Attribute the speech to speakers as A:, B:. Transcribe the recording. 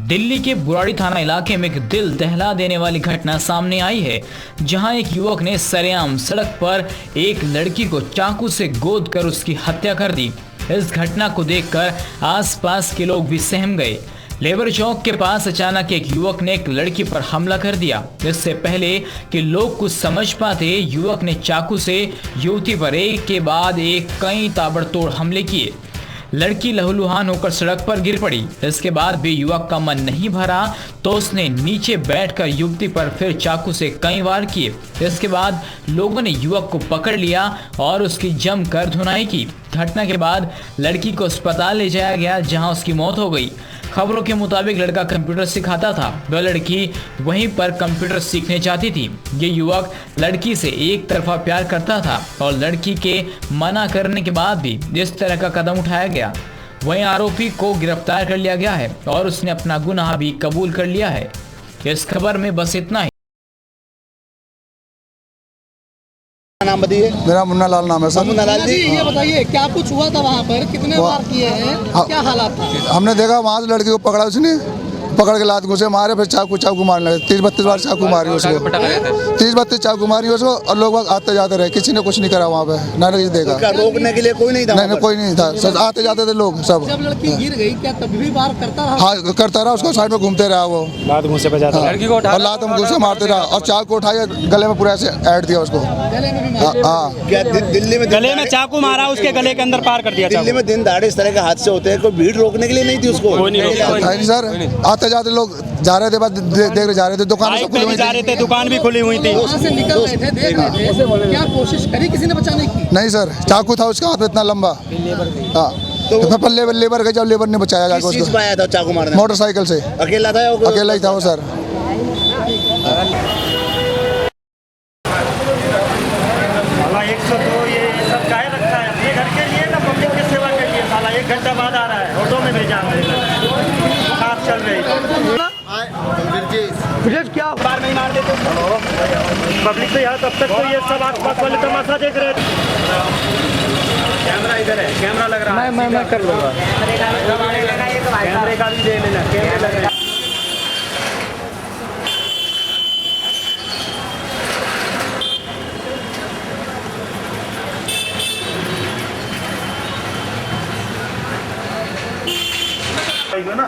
A: दिल्ली के बुराड़ी थाना इलाके में एक दिल दहला देने वाली घटना सामने आई है, जहां एक युवक ने सरेआम सड़क पर एक लड़की को चाकू से गोद कर उसकी हत्या कर दी। इस घटना को देखकर आसपास के लोग भी सहम गए। लेबर चौक के पास अचानक एक युवक ने एक लड़की पर हमला कर दिया। इससे पहले कि लोग कुछ समझ पाते, युवक ने चाकू से युवती पर एक के बाद एक कई ताबड़तोड़ हमले किए। लड़की लहूलुहान होकर सड़क पर गिर पड़ी। इसके बाद भी युवक का मन नहीं भरा तो उसने नीचे बैठकर युवती पर फिर चाकू से कई वार किए। इसके बाद लोगों ने युवक को पकड़ लिया और उसकी जमकर धुनाई की। घटना के बाद लड़की को अस्पताल ले जाया गया, जहां उसकी मौत हो गई। खबरों के मुताबिक लड़का कंप्यूटर सिखाता था, वह लड़की वहीं पर कंप्यूटर सीखने चाहती थी। ये युवक लड़की से एक तरफा प्यार करता था और लड़की के मना करने के बाद भी इस तरह का कदम उठाया गया। वहीं आरोपी को गिरफ्तार कर लिया गया है और उसने अपना गुनाह भी कबूल कर लिया है। इस खबर में बस इतना ही।
B: नाम बताइए।
C: मेरा मुन्ना लाल नाम है सर।
B: मुन्ना लाल जी,
D: ये बताइए क्या कुछ हुआ था वहाँ पर, कितने बार किए हैं, क्या हालात था?
C: हमने देखा वहाँ से लड़की को पकड़ा, उसने पकड़ के लात घुसे मारे, फिर चाकू मारने लगे। 30-32 बार चाकू मारी उसको, 30-32 चाकू मारी उसको, और लोग आते जाते रहे। किसी ने कुछ नहीं करा वहाँ पे, ना किसी देखा।
B: रोकने के लिए कोई नहीं था?
C: नहीं, कोई नहीं था सर, आते जाते थे लोग सब।
D: जब लड़की गिर गई क्या तब भी बार करता रहा?
C: हाँ, करता रहा, उसको साइड में घूमते रहा वो,
E: लात घूसे बजाता
C: लड़की को और लात घूसे मारते रहा और चाकू उठाया गले में पूरा ऐसे ऐड दिया उसको।
D: गले में भी मारा?
C: हाँ,
B: क्या दिल्ली में
E: गले में चाकू मारा, उसके गले के अंदर पार कर दिया।
B: दिल्ली में दिन दहाड़े इस तरह के हादसे होते हैं, कोई भीड़ रोकने के लिए नहीं थी उसको?
C: नहीं सर, आते जाते लोग जा रहे थे, बस देख रहे जा रहे थे, दुकान सब खुली हुई
E: जा रहे थे, दुकान भी खुली हुई थी।
D: वहाँ से निकल रहे थे, देख रहे थे, क्या कोशिश करी किसी ने बचाने की?
C: नहीं सर, चाकू था उसके हाथ में इतना लंबा। हाँ, तो फिर लेबर गए, जब लेबर ने बचाया जाकर
B: किस चीज़ पे आया था चाकू मारने?
C: मोटरसाइकिल से।
B: अकेला था?
C: अकेला ही था वो सर।
E: साला 102 ये सब काहे रखता है? अपने घर के लिए ना पब्लिक की सेवा के लिए? साला 1 घंटा बाद आ रहा है, ऑटो में भेजा साथ चल रही
D: क्या
E: बार नहीं मार देते पब्लिक तो यहाँ। तब तक तो ये सब आसपास वाले तमाशा देख रहे थे। कैमरा इधर है, कैमरा लग रहा है। मैं कर लूँगा, कैमरे का भी दे लेना, कैमरे लग रहे हैं। ना